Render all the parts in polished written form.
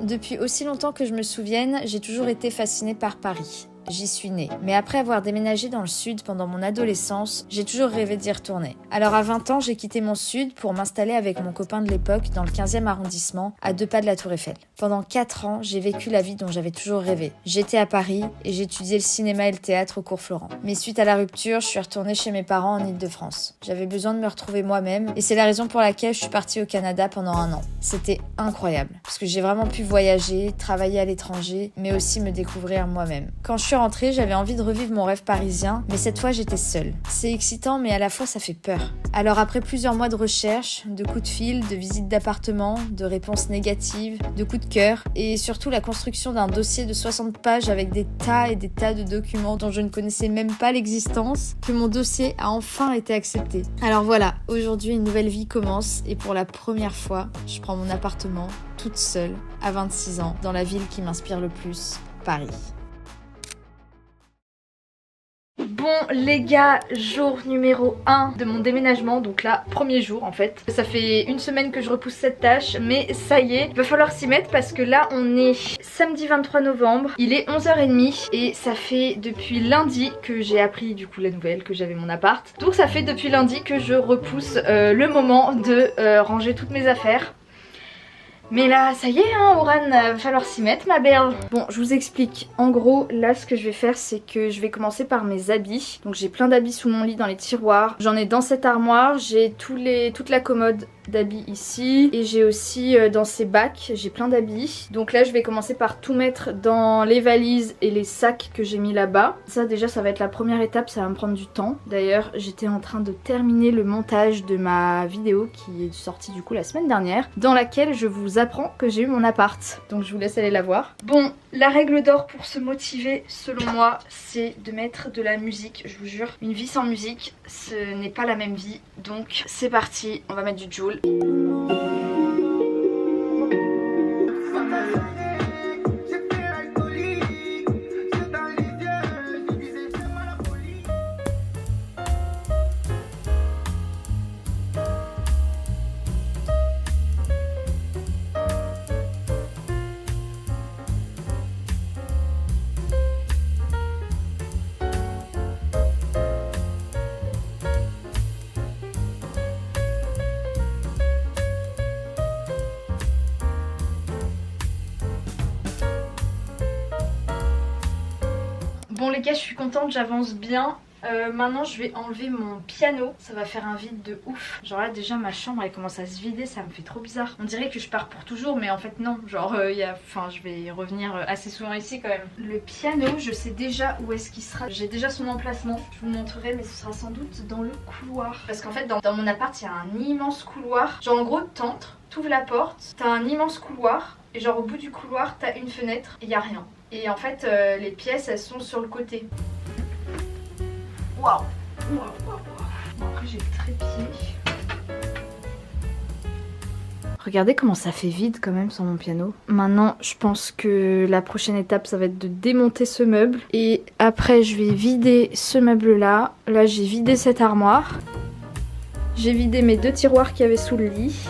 Depuis aussi longtemps que je me souvienne, j'ai toujours été fascinée par Paris. J'y suis née. Mais après avoir déménagé dans le sud pendant mon adolescence, j'ai toujours rêvé d'y retourner. Alors à 20 ans, j'ai quitté mon sud pour m'installer avec mon copain de l'époque dans le 15e arrondissement, à 2 pas de la Tour Eiffel. Pendant 4 ans, j'ai vécu la vie dont j'avais toujours rêvé. J'étais à Paris et j'étudiais le cinéma et le théâtre au cours Florent. Mais suite à la rupture, je suis retournée chez mes parents en Île-de-France. J'avais besoin de me retrouver moi-même et c'est la raison pour laquelle je suis partie au Canada pendant 1 an. C'était incroyable parce que j'ai vraiment pu voyager, travailler à l'étranger, mais aussi me découvrir moi-même. Quand je suis rentrée, j'avais envie de revivre mon rêve parisien, mais cette fois j'étais seule. C'est excitant, mais à la fois ça fait peur. Alors après plusieurs mois de recherche, de coups de fil, de visites d'appartements, de réponses négatives, de coups de cœur, et surtout la construction d'un dossier de 60 pages avec des tas et des tas de documents dont je ne connaissais même pas l'existence, que mon dossier a enfin été accepté. Alors voilà, aujourd'hui une nouvelle vie commence, et pour la première fois, je prends mon appartement, toute seule, à 26 ans, dans la ville qui m'inspire le plus, Paris. Bon les gars, jour numéro 1 de mon déménagement, donc là, premier jour en fait. Ça fait 1 semaine que je repousse cette tâche, mais ça y est, il va falloir s'y mettre parce que là on est samedi 23 novembre, il est 11h30 et ça fait depuis lundi que j'ai appris du coup la nouvelle que j'avais mon appart. Donc ça fait depuis lundi que je repousse le moment de ranger toutes mes affaires. Mais là, ça y est, hein, Oran, va falloir s'y mettre, ma belle. Bon, je vous explique. En gros, là, ce que je vais faire, c'est que je vais commencer par mes habits. Donc, j'ai plein d'habits sous mon lit dans les tiroirs. J'en ai dans cette armoire. J'ai toute la commode d'habits ici. Et j'ai aussi dans ces bacs, j'ai plein d'habits. Donc là, je vais commencer par tout mettre dans les valises et les sacs que j'ai mis là-bas. Ça, déjà, ça va être la première étape. Ça va me prendre du temps. D'ailleurs, j'étais en train de terminer le montage de ma vidéo qui est sortie du coup la semaine dernière, dans laquelle je vous apprends que j'ai eu mon appart. Donc je vous laisse aller la voir. Bon, la règle d'or pour se motiver selon moi, c'est de mettre de la musique. Je vous jure, une vie sans musique, ce n'est pas la même vie. Donc c'est parti, on va mettre du Jul. Bon les gars, je suis contente, j'avance bien. Maintenant je vais enlever mon piano, ça va faire un vide de ouf. Genre là déjà ma chambre elle commence à se vider, ça me fait trop bizarre. On dirait que je pars pour toujours mais en fait non, genre je vais revenir assez souvent ici quand même. Le piano, je sais déjà où est-ce qu'il sera, j'ai déjà son emplacement, je vous montrerai mais ce sera sans doute dans le couloir. Parce qu'en fait dans mon appart il y a un immense couloir, genre en gros t'entres, t'ouvres la porte, t'as un immense couloir et genre au bout du couloir t'as une fenêtre et il y a rien. Et en fait les pièces elles sont sur le côté. Waouh! Bon, après j'ai le trépied. Regardez comment ça fait vide quand même sur mon piano. Maintenant je pense que la prochaine étape ça va être de démonter ce meuble. Et après je vais vider ce meuble là. Là j'ai vidé cette armoire. J'ai vidé mes 2 tiroirs qu'il y avait sous le lit.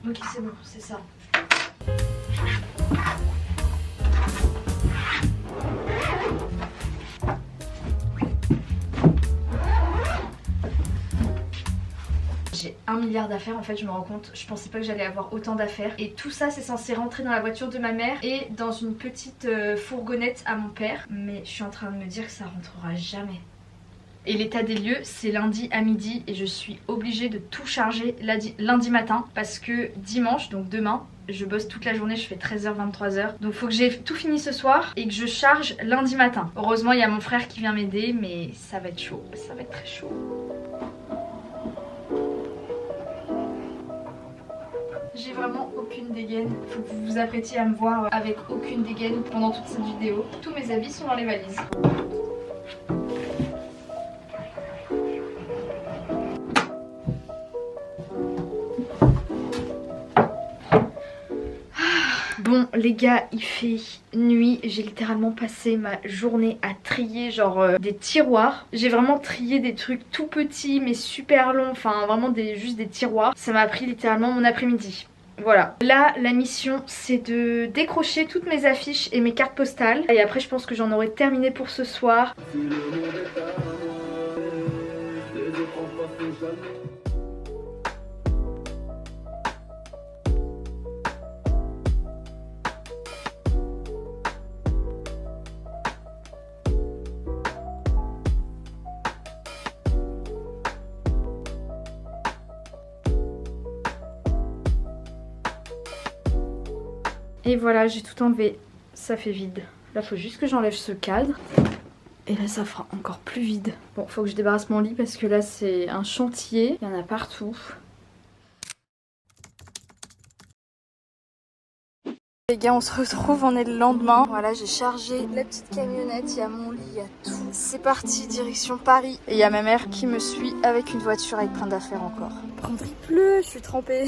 Ok c'est bon, c'est ça. J'ai 1 milliard d'affaires en fait, je me rends compte, je pensais pas que j'allais avoir autant d'affaires. Et tout ça c'est censé rentrer dans la voiture de ma mère et dans une petite fourgonnette à mon père. Mais je suis en train de me dire que ça rentrera jamais. Et l'état des lieux c'est lundi à midi et je suis obligée de tout charger lundi matin parce que dimanche, donc demain, je bosse toute la journée, je fais 13h, 23h. Donc faut que j'ai tout fini ce soir et que je charge lundi matin. Heureusement il y a mon frère qui vient m'aider mais ça va être chaud, ça va être très chaud. J'ai vraiment aucune dégaine, faut que vous vous apprêtiez à me voir avec aucune dégaine pendant toute cette vidéo. Tous mes habits sont dans les valises. Bon les gars, il fait nuit, j'ai littéralement passé ma journée à trier genre des tiroirs. J'ai vraiment trié des trucs tout petits mais super longs, enfin vraiment juste des tiroirs. Ça m'a pris littéralement mon après-midi. Voilà, là la mission c'est de décrocher toutes mes affiches et mes cartes postales. Et après je pense que j'en aurai terminé pour ce soir. Et voilà, j'ai tout enlevé, ça fait vide. Là faut juste que j'enlève ce cadre. Et là ça fera encore plus vide. Bon, faut que je débarrasse mon lit parce que là c'est un chantier, il y en a partout. Les gars, on se retrouve, on est le lendemain. Voilà, j'ai chargé la petite camionnette, il y a mon lit, il y a tout. C'est parti, direction Paris. Et il y a ma mère qui me suit avec une voiture avec plein d'affaires encore. Par contre il pleut, je suis trempée.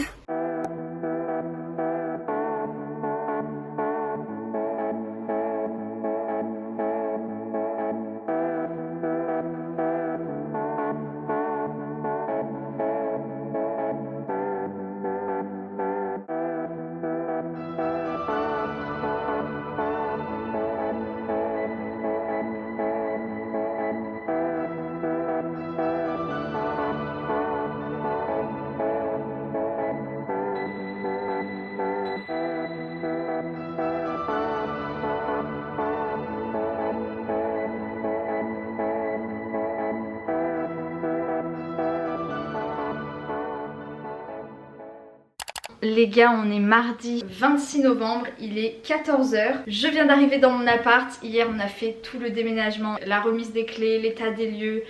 Les gars, on est mardi 26 novembre, il est 14 h. Je viens d'arriver dans mon appart. Hier on a fait tout le déménagement, la remise des clés, l'état des lieux,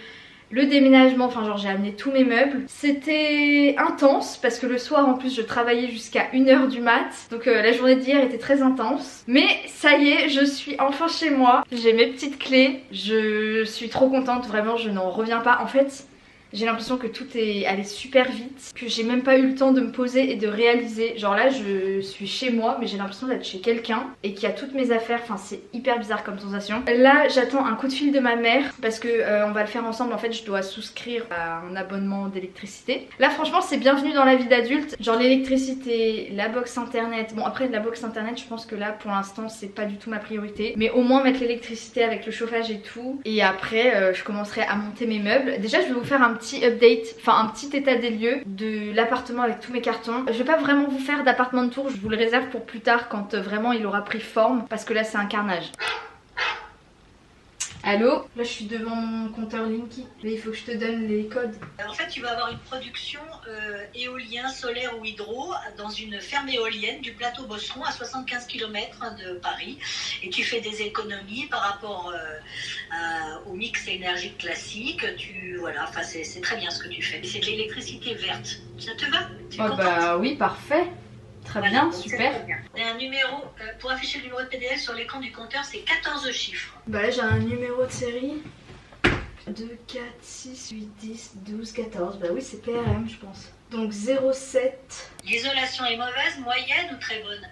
le déménagement, enfin genre j'ai amené tous mes meubles. C'était intense parce que le soir en plus je travaillais jusqu'à 1 h du mat. Donc la journée d'hier était très intense. Mais ça y est, je suis enfin chez moi. J'ai mes petites clés, je suis trop contente, vraiment je n'en reviens pas. En fait... j'ai l'impression que tout est allé super vite, que j'ai même pas eu le temps de me poser et de réaliser. Genre là je suis chez moi mais j'ai l'impression d'être chez quelqu'un et qu'il y a toutes mes affaires, enfin c'est hyper bizarre comme sensation. Là j'attends un coup de fil de ma mère parce que on va le faire ensemble. En fait je dois souscrire à un abonnement d'électricité. Là franchement c'est bienvenu dans la vie d'adulte, genre l'électricité, la box internet. Bon après la box internet je pense que là pour l'instant c'est pas du tout ma priorité, mais au moins mettre l'électricité avec le chauffage et tout. Et après je commencerai à monter mes meubles. Déjà je vais vous faire un petit update, enfin un petit état des lieux de l'appartement avec tous mes cartons. Je vais pas vraiment vous faire d'appartement de tour, je vous le réserve pour plus tard quand vraiment il aura pris forme parce que là c'est un carnage. Allô? Là je suis devant mon compteur Linky, mais il faut que je te donne les codes. En fait tu vas avoir une production éolien, solaire ou hydro dans une ferme éolienne du plateau Bosseron à 75 km de Paris, et tu fais des économies par rapport au mix énergique classique. Voilà, enfin c'est très bien ce que tu fais. C'est de l'électricité verte, ça te va? Oh bah oui, parfait. Très voilà, bien, super. Très bien. Et un numéro, pour afficher le numéro de PDL sur l'écran du compteur, c'est 14 chiffres. Bah là j'ai un numéro de série 2, 4, 6, 8, 10, 12, 14. Bah oui c'est PRM je pense. Donc 07. L'isolation est mauvaise, moyenne ou très bonne?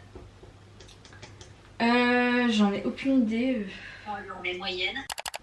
J'en ai aucune idée. On est moyenne.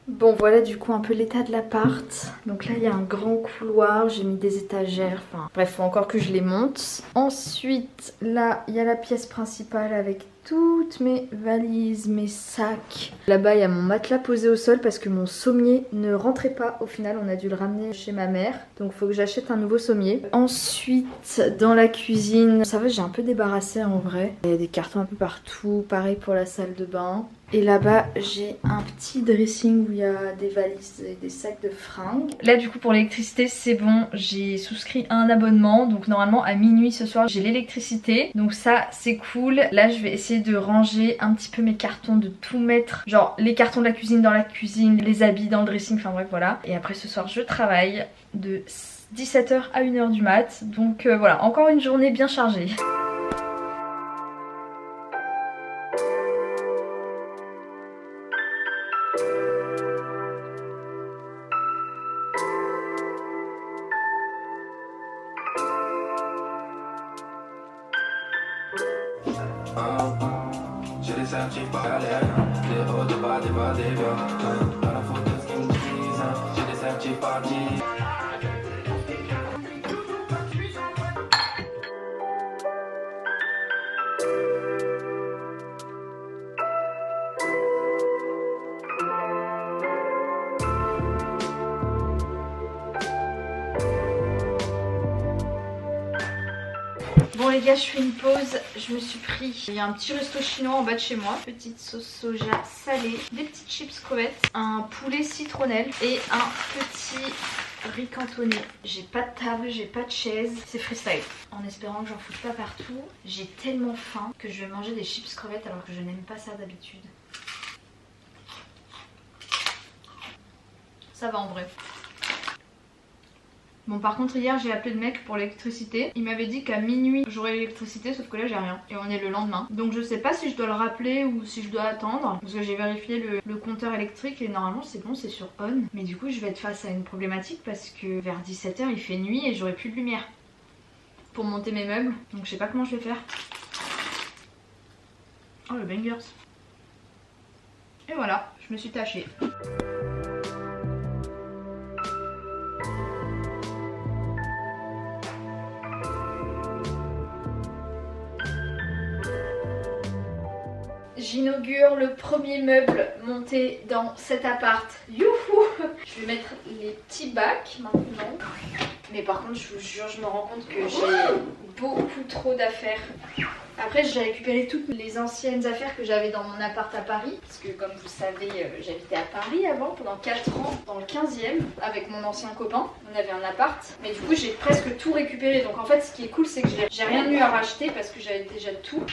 Bon voilà du coup un peu l'état de l'appart. Donc là il y a un grand couloir, j'ai mis des étagères, enfin bref faut encore que je les monte. Ensuite là il y a la pièce principale avec toutes mes valises, mes sacs. Là-bas il y a mon matelas posé au sol parce que mon sommier ne rentrait pas. Au final on a dû le ramener chez ma mère, donc faut que j'achète un nouveau sommier. Ensuite dans la cuisine, ça va j'ai un peu débarrassé en vrai. Il y a des cartons un peu partout, pareil pour la salle de bain. Et là-bas j'ai un petit dressing où il y a des valises et des sacs de fringues. Là du coup pour l'électricité c'est bon, j'ai souscrit à un abonnement. Donc normalement à minuit ce soir j'ai l'électricité. Donc ça c'est cool. Là je vais essayer de ranger un petit peu mes cartons, de tout mettre. Genre les cartons de la cuisine dans la cuisine, les habits dans le dressing, enfin bref voilà. Et après ce soir je travaille de 17 h à 1 h du mat. Donc voilà, encore une journée bien chargée. Bon les gars, je fais une pause, je me suis pris, il y a un petit resto chinois en bas de chez moi, petite sauce soja salée, des petites chips crevettes, un poulet citronnelle et un petit riz cantonné. J'ai pas de table, j'ai pas de chaise, c'est freestyle. En espérant que j'en foute pas partout, j'ai tellement faim que je vais manger des chips crevettes alors que je n'aime pas ça d'habitude. Ça va en vrai. Bon par contre hier j'ai appelé le mec pour l'électricité. Il m'avait dit qu'à minuit j'aurai l'électricité, sauf que là j'ai rien. Et on est le lendemain. Donc je sais pas si je dois le rappeler ou si je dois attendre. Parce que j'ai vérifié le compteur électrique et normalement c'est bon, c'est sur on. Mais du coup je vais être face à une problématique parce que vers 17 h il fait nuit et j'aurai plus de lumière pour monter mes meubles. Donc je sais pas comment je vais faire. Oh le bangers. Et voilà, je me suis tachée. J'inaugure le premier meuble monté dans cet appart. Youhou! Je vais mettre les petits bacs maintenant. Mais par contre, je vous jure, je me rends compte que j'ai beaucoup trop d'affaires. Après, j'ai récupéré toutes les anciennes affaires que j'avais dans mon appart à Paris. Parce que comme vous savez, j'habitais à Paris avant, pendant 4 ans, dans le 15e, avec mon ancien copain. On avait un appart. Mais du coup, j'ai presque tout récupéré. Donc en fait, ce qui est cool, c'est que j'ai rien eu à racheter parce que j'avais déjà tout.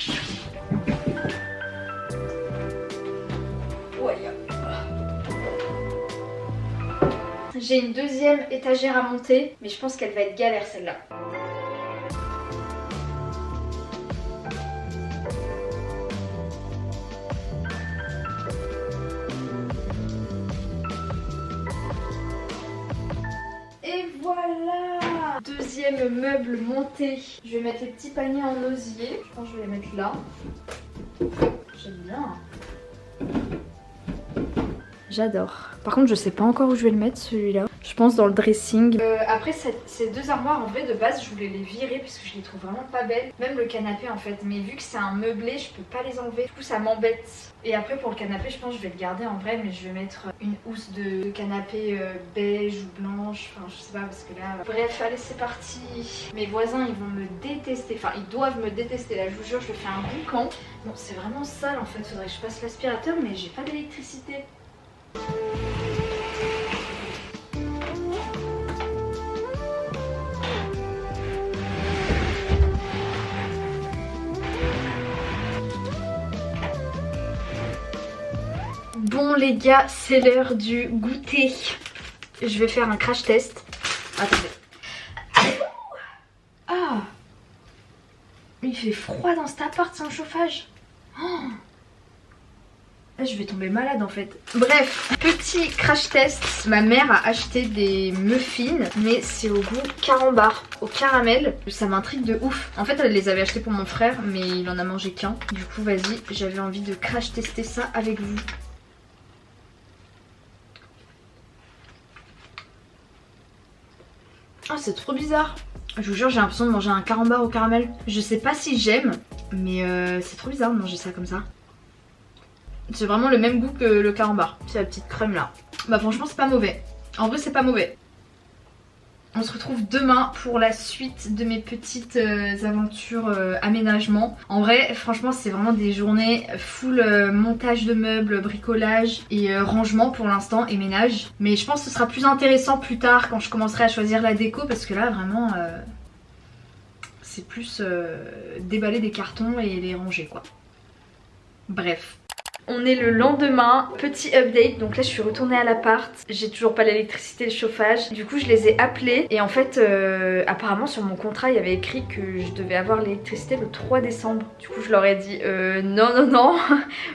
J'ai une deuxième étagère à monter, mais je pense qu'elle va être galère celle-là. Et voilà! Deuxième meuble monté. Je vais mettre les petits paniers en osier. Je pense que je vais les mettre là. J'aime bien. J'adore. Par contre je sais pas encore où je vais le mettre celui-là. Je pense dans le dressing. Après ces deux armoires en vrai de base je voulais les virer parce que je les trouve vraiment pas belles. Même le canapé en fait. Mais vu que c'est un meublé je peux pas les enlever. Du coup ça m'embête. Et après pour le canapé je pense que je vais le garder en vrai. Mais je vais mettre une housse de canapé beige ou blanche. Enfin je sais pas parce que là... Bref allez c'est parti. Mes voisins ils vont me détester. Enfin ils doivent me détester. Là je vous jure je le fais un boucan. Bon c'est vraiment sale en fait. Faudrait que je passe l'aspirateur mais j'ai pas d'électricité. Bon les gars, c'est l'heure du goûter. Je vais faire un crash test. Attendez. Ah, il fait froid dans cet appart sans chauffage. Oh. Là, je vais tomber malade en fait. Bref, petit crash test. Ma mère a acheté des muffins, mais c'est au goût carambar, au caramel. Ça m'intrigue de ouf. En fait, elle les avait achetés pour mon frère, mais il en a mangé qu'un. Du coup, vas-y, j'avais envie de crash tester ça avec vous. Ah, c'est trop bizarre. Je vous jure, j'ai l'impression de manger un carambar au caramel. Je sais pas si j'aime, mais c'est trop bizarre de manger ça comme ça. C'est vraiment le même goût que le carambar. C'est la petite crème là. Bah franchement c'est pas mauvais. En vrai c'est pas mauvais. On se retrouve demain pour la suite de mes petites aventures aménagement. En vrai franchement c'est vraiment des journées full montage de meubles, bricolage et rangement pour l'instant et ménage. Mais je pense que ce sera plus intéressant plus tard quand je commencerai à choisir la déco parce que là vraiment c'est plus déballer des cartons et les ranger quoi. Bref. On est le lendemain, petit update, donc là je suis retournée à l'appart, j'ai toujours pas l'électricité et le chauffage, du coup je les ai appelés et en fait apparemment sur mon contrat il y avait écrit que je devais avoir l'électricité le 3 décembre, du coup je leur ai dit non,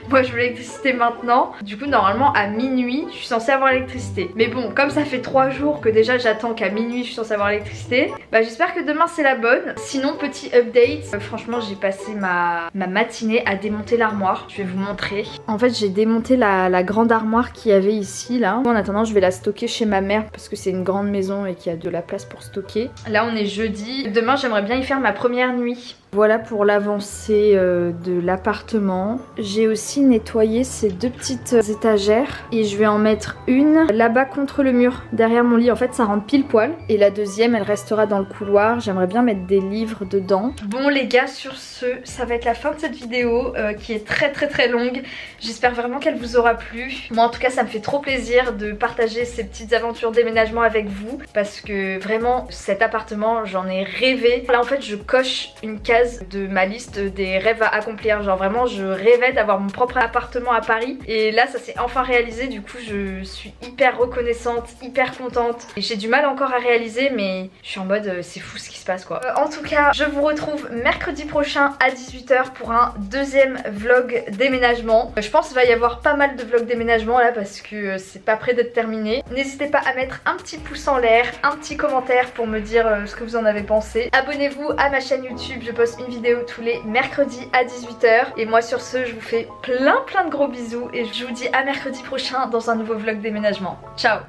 moi je veux l'électricité maintenant, du coup normalement à minuit je suis censée avoir l'électricité, mais bon comme ça fait 3 jours que déjà j'attends qu'à minuit je suis censée avoir l'électricité, bah j'espère que demain c'est la bonne. Sinon petit update, franchement j'ai passé ma matinée à démonter l'armoire, je vais vous montrer. En fait j'ai démonté la grande armoire qu'il y avait ici là. En attendant je vais la stocker chez ma mère parce que c'est une grande maison et qu'il y a de la place pour stocker. Là on est jeudi, demain j'aimerais bien y faire ma première nuit. Voilà pour l'avancée de l'appartement. J'ai aussi nettoyé ces 2 petites étagères et je vais en mettre une là-bas contre le mur derrière mon lit. En fait ça rentre pile poil et la deuxième elle restera dans le couloir. J'aimerais bien mettre des livres dedans. Bon les gars, sur ce ça va être la fin de cette vidéo qui est très longue. J'espère vraiment qu'elle vous aura plu. Moi en tout cas ça me fait trop plaisir de partager ces petites aventures déménagement avec vous parce que vraiment cet appartement j'en ai rêvé. Là en fait je coche une case de ma liste des rêves à accomplir, genre vraiment je rêvais d'avoir mon propre appartement à Paris et là ça s'est enfin réalisé, du coup je suis hyper reconnaissante, hyper contente et j'ai du mal encore à réaliser mais je suis en mode c'est fou ce qui se passe quoi. En tout cas je vous retrouve mercredi prochain à 18 h pour un deuxième vlog déménagement. Je pense qu'il va y avoir pas mal de vlogs déménagement là parce que c'est pas près d'être terminé. N'hésitez pas à mettre un petit pouce en l'air, un petit commentaire pour me dire ce que vous en avez pensé. Abonnez-vous à ma chaîne YouTube, je poste une vidéo tous les mercredis à 18 h. Et moi sur ce je vous fais plein de gros bisous et je vous dis à mercredi prochain dans un nouveau vlog déménagement. Ciao.